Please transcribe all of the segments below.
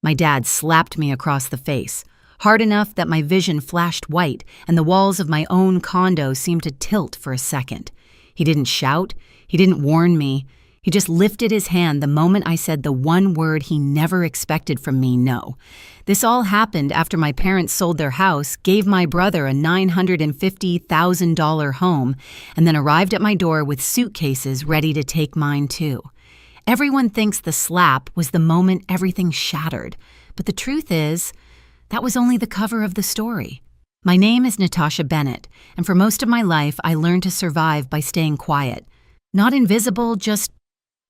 My dad slapped me across the face, hard enough that my vision flashed white and the walls of my own condo seemed to tilt for a second. He didn't shout, he didn't warn me, he just lifted his hand the moment I said the one word he never expected from me, no. This all happened after my parents sold their house, gave my brother a $950,000 home, and then arrived at my door with suitcases ready to take mine too. Everyone thinks the slap was the moment everything shattered, but the truth is, that was only the cover of the story. My name is Natasha Bennett, and for most of my life I learned to survive by staying quiet. Not invisible, just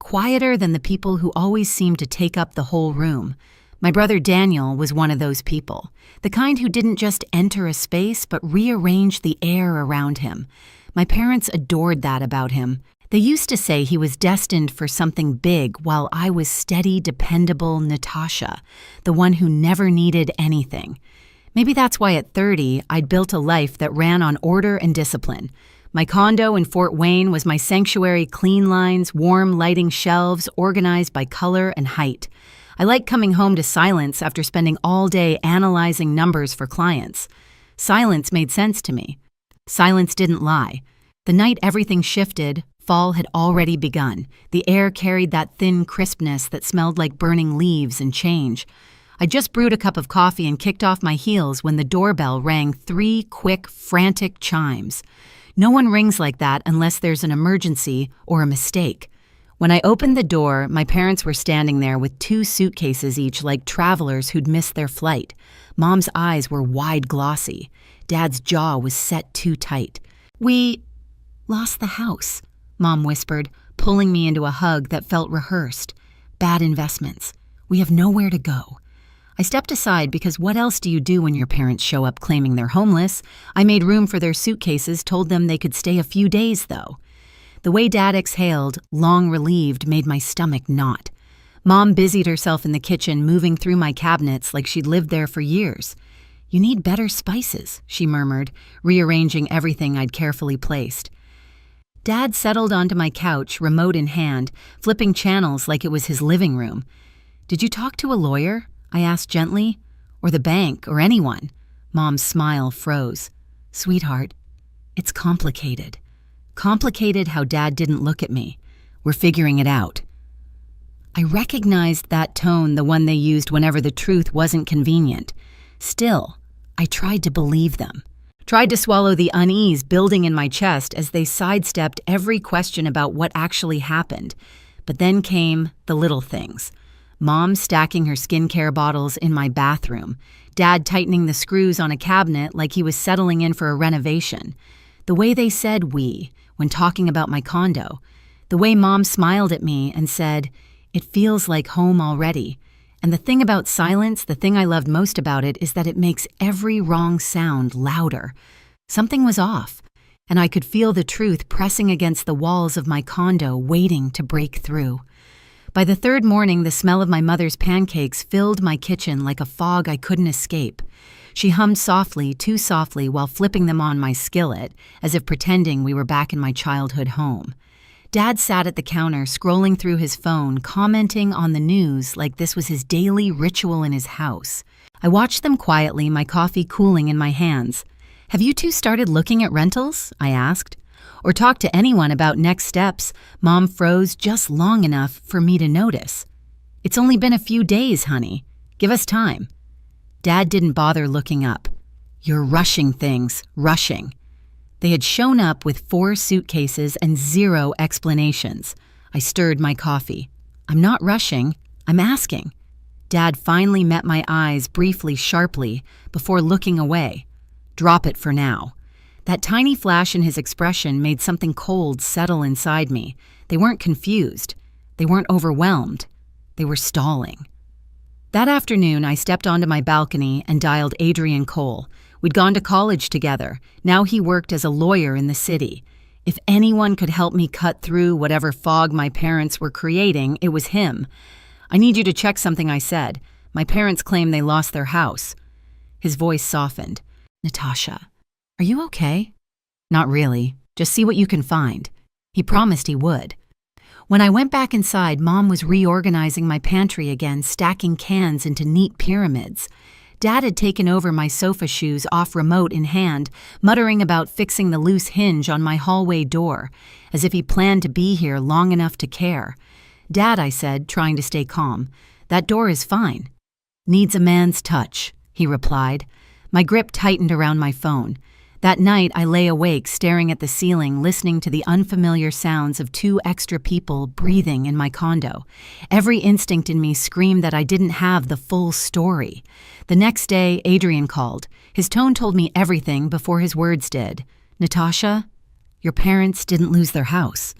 quieter than the people who always seem to take up the whole room. My brother Daniel was one of those people, the kind who didn't just enter a space but rearrange the air around him. My parents adored that about him. They used to say he was destined for something big while I was steady, dependable Natasha, the one who never needed anything. Maybe that's why at 30 I'd built a life that ran on order and discipline. My condo in Fort Wayne was my sanctuary, clean lines, warm lighting shelves, organized by color and height. I liked coming home to silence after spending all day analyzing numbers for clients. Silence made sense to me. Silence didn't lie. The night everything shifted, fall had already begun. The air carried that thin crispness that smelled like burning leaves and change. I just brewed a cup of coffee and kicked off my heels when the doorbell rang 3 quick, frantic chimes. No one rings like that unless there's an emergency or a mistake. When I opened the door, my parents were standing there with 2 suitcases each like travelers who'd missed their flight. Mom's eyes were wide glossy. Dad's jaw was set too tight. "We lost the house," Mom whispered, pulling me into a hug that felt rehearsed. "Bad investments. We have nowhere to go." I stepped aside because what else do you do when your parents show up claiming they're homeless? I made room for their suitcases, told them they could stay a few days, though. The way Dad exhaled, long relieved, made my stomach knot. Mom busied herself in the kitchen, moving through my cabinets like she'd lived there for years. "You need better spices," she murmured, rearranging everything I'd carefully placed. Dad settled onto my couch, remote in hand, flipping channels like it was his living room. "Did you talk to a lawyer?" I asked gently. "Or the bank, or anyone?" Mom's smile froze. "Sweetheart, it's complicated. Complicated how Dad didn't look at me. We're figuring it out." I recognized that tone, the one they used whenever the truth wasn't convenient. Still, I tried to believe them. Tried to swallow the unease building in my chest as they sidestepped every question about what actually happened. But then came the little things. Mom stacking her skincare bottles in my bathroom. Dad tightening the screws on a cabinet like he was settling in for a renovation. The way they said "we" when talking about my condo. The way Mom smiled at me and said, "It feels like home already." And the thing about silence, the thing I loved most about it, is that it makes every wrong sound louder. Something was off, and I could feel the truth pressing against the walls of my condo, waiting to break through. By the 3rd morning, the smell of my mother's pancakes filled my kitchen like a fog I couldn't escape. She hummed softly, too softly, while flipping them on my skillet, as if pretending we were back in my childhood home. Dad sat at the counter, scrolling through his phone, commenting on the news like this was his daily ritual in his house. I watched them quietly, my coffee cooling in my hands. "Have you 2 started looking at rentals?" I asked. "Or talked to anyone about next steps?" Mom froze just long enough for me to notice. "It's only been a few days, honey. Give us time." Dad didn't bother looking up. "You're rushing things, rushing." They had shown up with 4 suitcases and 0 explanations. I stirred my coffee. "I'm not rushing. I'm asking." Dad finally met my eyes briefly, sharply, before looking away. "Drop it for now." That tiny flash in his expression made something cold settle inside me. They weren't confused. They weren't overwhelmed. They were stalling. That afternoon, I stepped onto my balcony and dialed Adrian Cole. We'd gone to college together. Now he worked as a lawyer in the city. If anyone could help me cut through whatever fog my parents were creating, it was him. "I need you to check something," I said. "My parents claim they lost their house." His voice softened. "Natasha, are you okay?" "Not really. Just see what you can find." He promised he would. When I went back inside, Mom was reorganizing my pantry again, stacking cans into neat pyramids. Dad had taken over my sofa shoes off remote in hand, muttering about fixing the loose hinge on my hallway door, as if he planned to be here long enough to care. "Dad," I said, trying to stay calm, "that door is fine." "Needs a man's touch," he replied. My grip tightened around my phone. That night, I lay awake, staring at the ceiling, listening to the unfamiliar sounds of 2 extra people breathing in my condo. Every instinct in me screamed that I didn't have the full story. The next day, Adrian called. His tone told me everything before his words did. "Natasha, your parents didn't lose their house."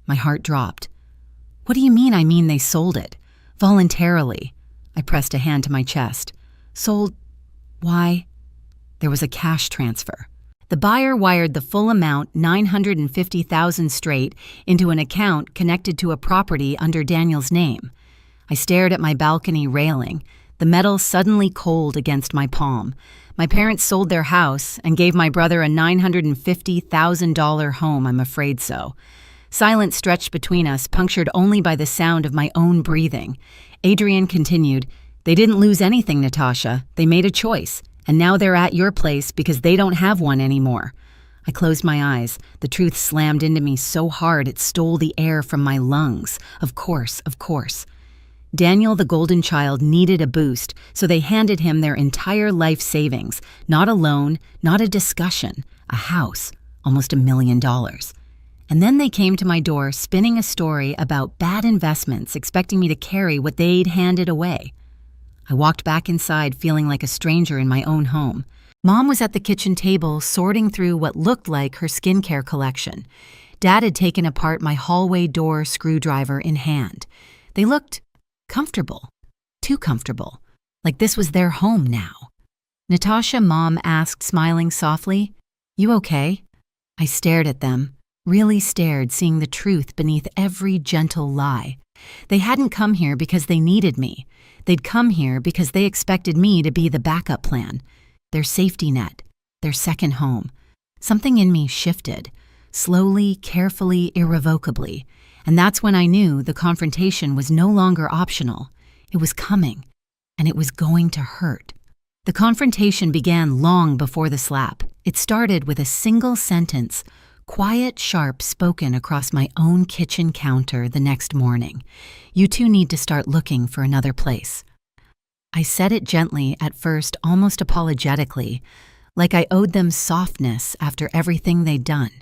My heart dropped. "What do you mean? I mean they sold it. Voluntarily." I pressed a hand to my chest. "Sold? Why?" There was a cash transfer. The buyer wired the full amount, $950,000 straight, into an account connected to a property under Daniel's name. I stared at my balcony railing, the metal suddenly cold against my palm. My parents sold their house and gave my brother a $950,000 home, I'm afraid so. Silence stretched between us, punctured only by the sound of my own breathing. Adrian continued, "They didn't lose anything, Natasha. They made a choice. And now they're at your place because they don't have one anymore." I closed my eyes. The truth slammed into me so hard it stole the air from my lungs. Of course. Daniel, the golden child, needed a boost, so they handed him their entire life savings. Not a loan, not a discussion. A house. Almost $1 million. And then they came to my door, spinning a story about bad investments, expecting me to carry what they'd handed away. I walked back inside, feeling like a stranger in my own home. Mom was at the kitchen table, sorting through what looked like her skincare collection. Dad had taken apart my hallway door screwdriver in hand. They looked comfortable. Too comfortable. Like this was their home now. "Natasha," Mom asked, smiling softly, "You okay?" I stared at them, really stared, seeing the truth beneath every gentle lie. They hadn't come here because they needed me. They'd come here because they expected me to be the backup plan, their safety net, their second home. Something in me shifted, slowly, carefully, irrevocably, and that's when I knew the confrontation was no longer optional. It was coming, and it was going to hurt. The confrontation began long before the slap. It started with a single sentence, quiet, sharp, spoken across my own kitchen counter the next morning. "You two need to start looking for another place." I said it gently at first, almost apologetically, like I owed them softness after everything they'd done.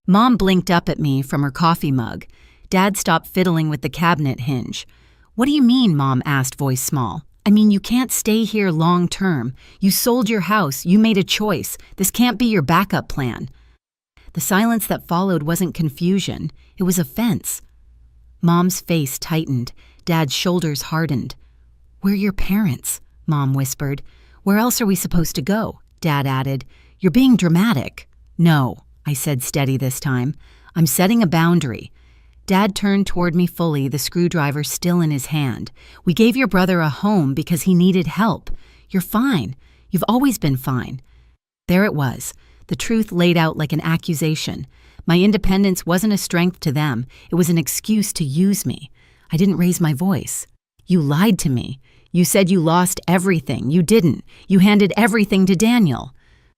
Mom blinked up at me from her coffee mug. Dad stopped fiddling with the cabinet hinge. "What do you mean?" Mom asked, voice small. "I mean, you can't stay here long term. You sold your house. You made a choice. This can't be your backup plan." The silence that followed wasn't confusion. It was offense. Mom's face tightened. Dad's shoulders hardened. "We're your parents," Mom whispered. "Where else are we supposed to go?" Dad added. "You're being dramatic." "No," I said, steady this time. "I'm setting a boundary." Dad turned toward me fully, the screwdriver still in his hand. "We gave your brother a home because he needed help. You're fine. You've always been fine." There it was. The truth laid out like an accusation. My independence wasn't a strength to them. It was an excuse to use me. I didn't raise my voice. "You lied to me. You said you lost everything. You didn't. You handed everything to Daniel.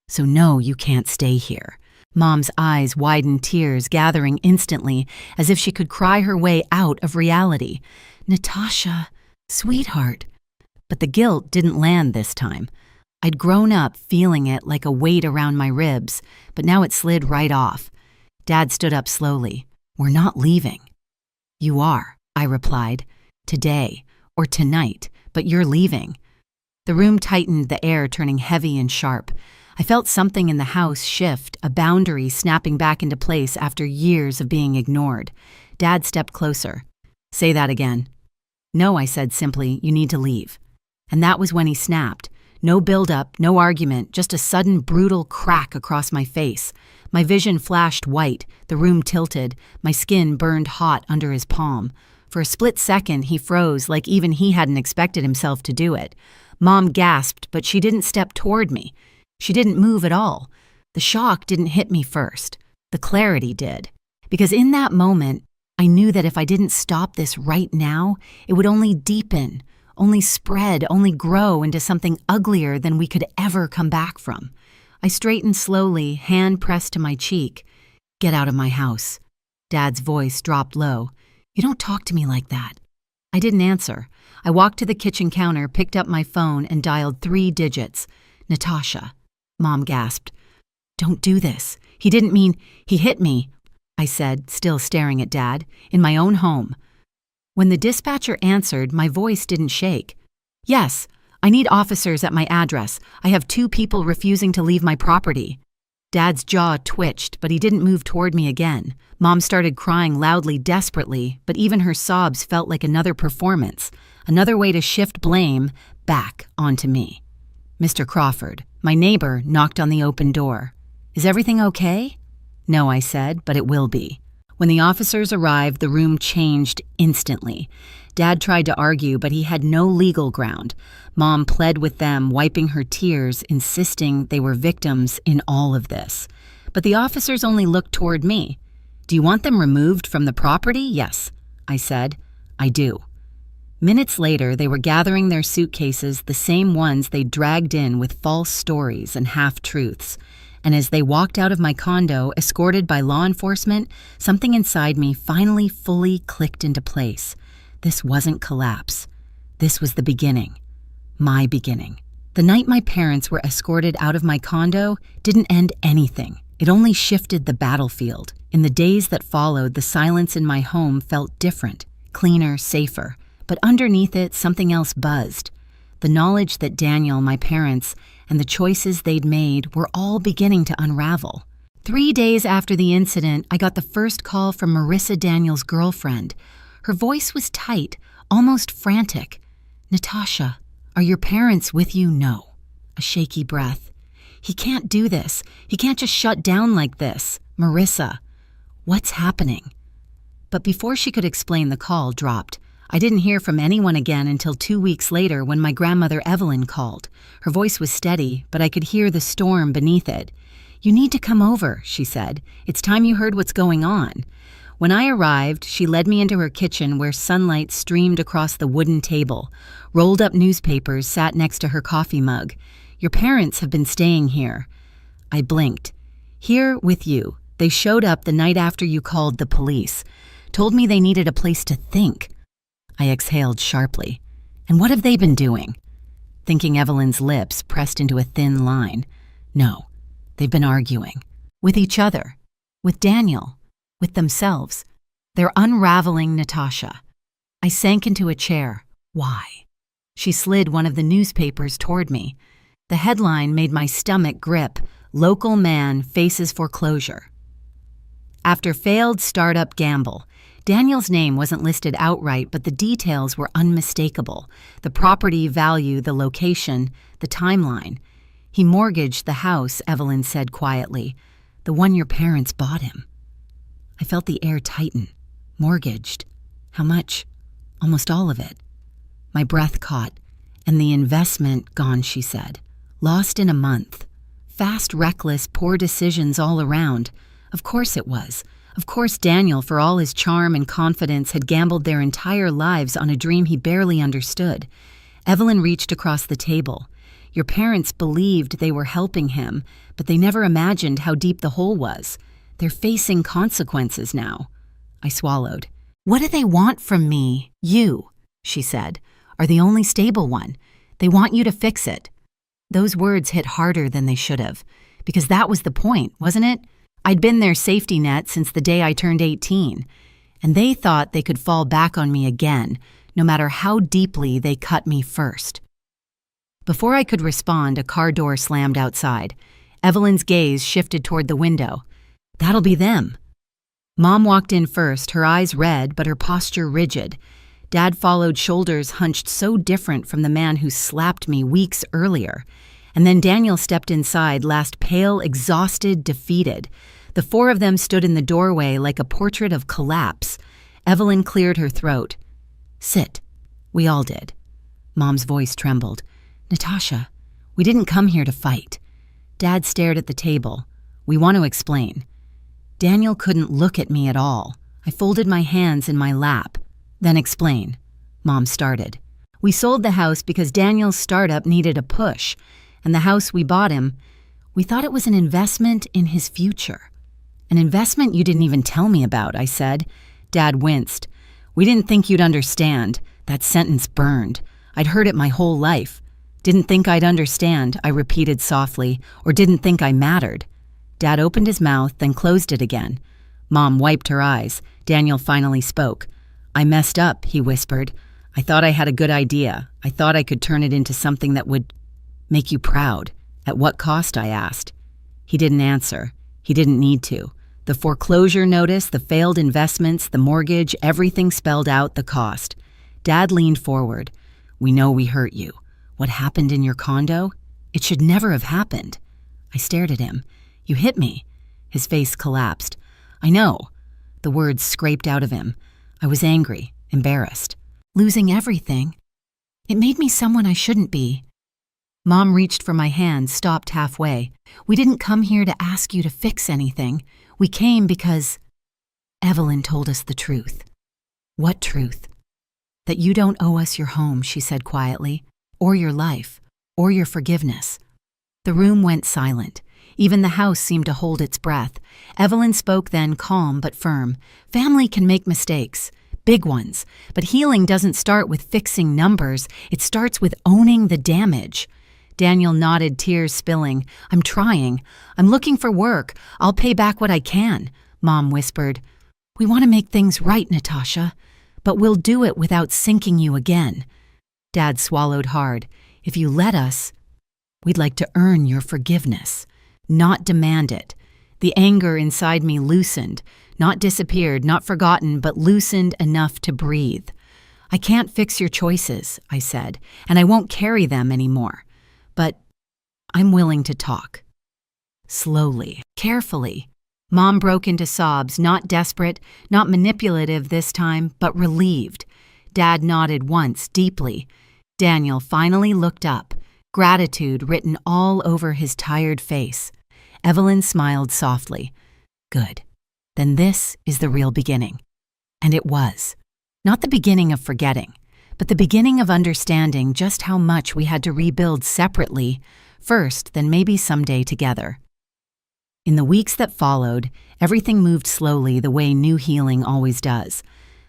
So no, you can't stay here." Mom's eyes widened, tears gathering instantly, as if she could cry her way out of reality. "Natasha, sweetheart." But the guilt didn't land this time. I'd grown up feeling it like a weight around my ribs, but now it slid right off. Dad stood up slowly. "We're not leaving." "You are," I replied. "Today, or tonight, but you're leaving." The room tightened, the air turning heavy and sharp. I felt something in the house shift, a boundary snapping back into place after years of being ignored. Dad stepped closer. "Say that again." "No," I said simply, "you need to leave." And that was when he snapped. No build-up, no argument, just a sudden brutal crack across my face. My vision flashed white, the room tilted, my skin burned hot under his palm. For a split second, he froze like even he hadn't expected himself to do it. Mom gasped, but she didn't step toward me. She didn't move at all. The shock didn't hit me first. The clarity did. Because in that moment, I knew that if I didn't stop this right now, it would only deepen, only spread, only grow into something uglier than we could ever come back from. I straightened slowly, hand pressed to my cheek. "Get out of my house." Dad's voice dropped low. "You don't talk to me like that." I didn't answer. I walked to the kitchen counter, picked up my phone, and dialed 3 digits. "Natasha." Mom gasped. "Don't do this. He didn't mean, he hit me," I said, still staring at Dad, "in my own home." When the dispatcher answered, my voice didn't shake. "Yes, I need officers at my address. I have 2 people refusing to leave my property." Dad's jaw twitched, but he didn't move toward me again. Mom started crying loudly, desperately, but even her sobs felt like another performance, another way to shift blame back onto me. Mr. Crawford, my neighbor, knocked on the open door. "Is everything okay?" "No," I said, "but it will be." When the officers arrived, the room changed instantly. Dad tried to argue, but he had no legal ground. Mom pled with them, wiping her tears, insisting they were victims in all of this. But the officers only looked toward me. "Do you want them removed from the property?" "Yes," I said. "I do." Minutes later, they were gathering their suitcases, the same ones they dragged in with false stories and half-truths. And as they walked out of my condo, escorted by law enforcement, something inside me finally fully clicked into place. This wasn't collapse. This was the beginning. My beginning. The night my parents were escorted out of my condo didn't end anything. It only shifted the battlefield. In the days that followed, the silence in my home felt different, cleaner, safer. But underneath it, something else buzzed. The knowledge that Daniel, my parents, and the choices they'd made were all beginning to unravel. 3 days after the incident, I got the first call from Marissa, Daniel's girlfriend. Her voice was tight, almost frantic. "Natasha, are your parents with you?" "No." A shaky breath. "He can't do this. He can't just shut down like this." "Marissa, what's happening?" But before she could explain, the call dropped. I didn't hear from anyone again until 2 weeks later when my grandmother Evelyn called. Her voice was steady, but I could hear the storm beneath it. "You need to come over," she said. "It's time you heard what's going on." When I arrived, she led me into her kitchen where sunlight streamed across the wooden table. Rolled up newspapers sat next to her coffee mug. "Your parents have been staying here." I blinked. "Here with you. They showed up the night after you called the police. Told me they needed a place to think." I exhaled sharply. "And what have they been doing?" Thinking Evelyn's lips pressed into a thin line. "No, they've been arguing. With each other. With Daniel. With themselves. They're unraveling Natasha." I sank into a chair. "Why?" She slid one of the newspapers toward me. The headline made my stomach grip. "Local man faces foreclosure." After failed startup gamble. Daniel's name wasn't listed outright, but the details were unmistakable. The property value, the location, the timeline. "He mortgaged the house," Evelyn said quietly. "The one your parents bought him." I felt the air tighten. Mortgaged. How much? Almost all of it. My breath caught. "And the investment gone," she said. "Lost in a month. Fast, reckless, poor decisions all around." Of course it was. Of course Daniel, for all his charm and confidence, had gambled their entire lives on a dream he barely understood. Evelyn reached across the table. "Your parents believed they were helping him, but they never imagined how deep the hole was. They're facing consequences now." I swallowed. "What do they want from me? You," she said, "are the only stable one. They want you to fix it." Those words hit harder than they should have, because that was the point, wasn't it? I'd been their safety net since the day I turned 18, and they thought they could fall back on me again, no matter how deeply they cut me first. Before I could respond, a car door slammed outside. Evelyn's gaze shifted toward the window. "That'll be them." Mom walked in first, her eyes red, but her posture rigid. Dad followed, shoulders hunched so different from the man who slapped me weeks earlier. And then Daniel stepped inside, last pale, exhausted, defeated. The 4 of them stood in the doorway like a portrait of collapse. Evelyn cleared her throat. "Sit." We all did. Mom's voice trembled. "Natasha, we didn't come here to fight." Dad stared at the table. "We want to explain." Daniel couldn't look at me at all. I folded my hands in my lap. Then explain. Mom started. We sold the house because Daniel's startup needed a push, and the house we bought him, we thought it was an investment in his future. An investment you didn't even tell me about, I said. Dad winced. We didn't think you'd understand. That sentence burned. I'd heard it my whole life. Didn't think I'd understand, I repeated softly, or didn't think I mattered. Dad opened his mouth, then closed it again. Mom wiped her eyes. Daniel finally spoke. I messed up, he whispered. I thought I had a good idea. I thought I could turn it into something that would make you proud. At what cost, I asked. He didn't answer. He didn't need to. The foreclosure notice, the failed investments, the mortgage, everything spelled out the cost. Dad leaned forward. We know we hurt you. What happened in your condo? It should never have happened. I stared at him. You hit me. His face collapsed. I know. The words scraped out of him. I was angry, embarrassed. Losing everything. It made me someone I shouldn't be. Mom reached for my hand, stopped halfway. We didn't come here to ask you to fix anything. We came because Evelyn told us the truth. What truth? That you don't owe us your home, she said quietly, or your life, or your forgiveness. The room went silent. Even the house seemed to hold its breath. Evelyn spoke then, calm but firm. Family can make mistakes. Big ones. But healing doesn't start with fixing numbers. It starts with owning the damage. Daniel nodded, tears spilling. I'm trying. I'm looking for work. I'll pay back what I can, Mom whispered. We want to make things right, Natasha. But we'll do it without sinking you again. Dad swallowed hard. If you let us, we'd like to earn your forgiveness, not demand it. The anger inside me loosened. Not disappeared, not forgotten, but loosened enough to breathe. I can't fix your choices, I said, and I won't carry them anymore. But I'm willing to talk. Slowly, carefully. Mom broke into sobs, not desperate, not manipulative this time, but relieved. Dad nodded once, deeply. Daniel finally looked up, gratitude written all over his tired face. Evelyn smiled softly. Good. Then this is the real beginning. And it was. Not the beginning of forgetting, but the beginning of understanding just how much we had to rebuild separately, first, then maybe someday together. In the weeks that followed, everything moved slowly the way new healing always does.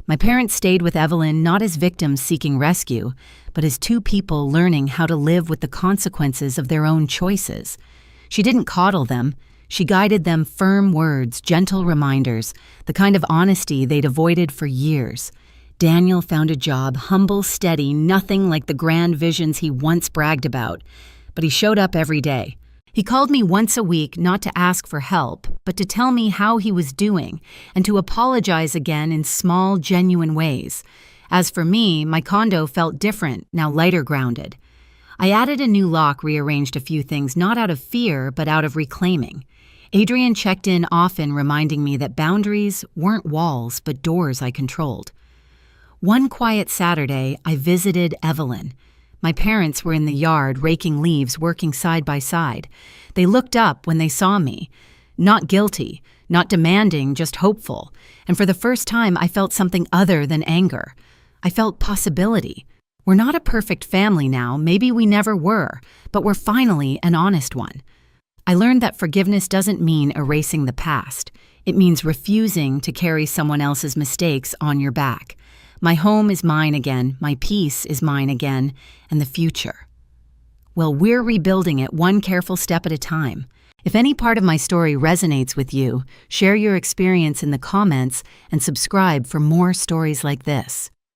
My parents stayed with Evelyn not as victims seeking rescue, but as two people learning how to live with the consequences of their own choices. She didn't coddle them. She guided them firm words, gentle reminders, the kind of honesty they'd avoided for years. Daniel found a job, humble, steady, nothing like the grand visions he once bragged about. But he showed up every day. He called me once a week not to ask for help, but to tell me how he was doing and to apologize again in small, genuine ways. As for me, my condo felt different, now lighter grounded. I added a new lock, rearranged a few things, not out of fear, but out of reclaiming. Adrian checked in often, reminding me that boundaries weren't walls, but doors I controlled. One quiet Saturday, I visited Evelyn. My parents were in the yard, raking leaves, working side by side. They looked up when they saw me. Not guilty, not demanding, just hopeful. And for the first time, I felt something other than anger. I felt possibility. We're not a perfect family now, maybe we never were, but we're finally an honest one. I learned that forgiveness doesn't mean erasing the past. It means refusing to carry someone else's mistakes on your back. My home is mine again, my peace is mine again, and the future. Well, we're rebuilding it one careful step at a time. If any part of my story resonates with you, share your experience in the comments and subscribe for more stories like this.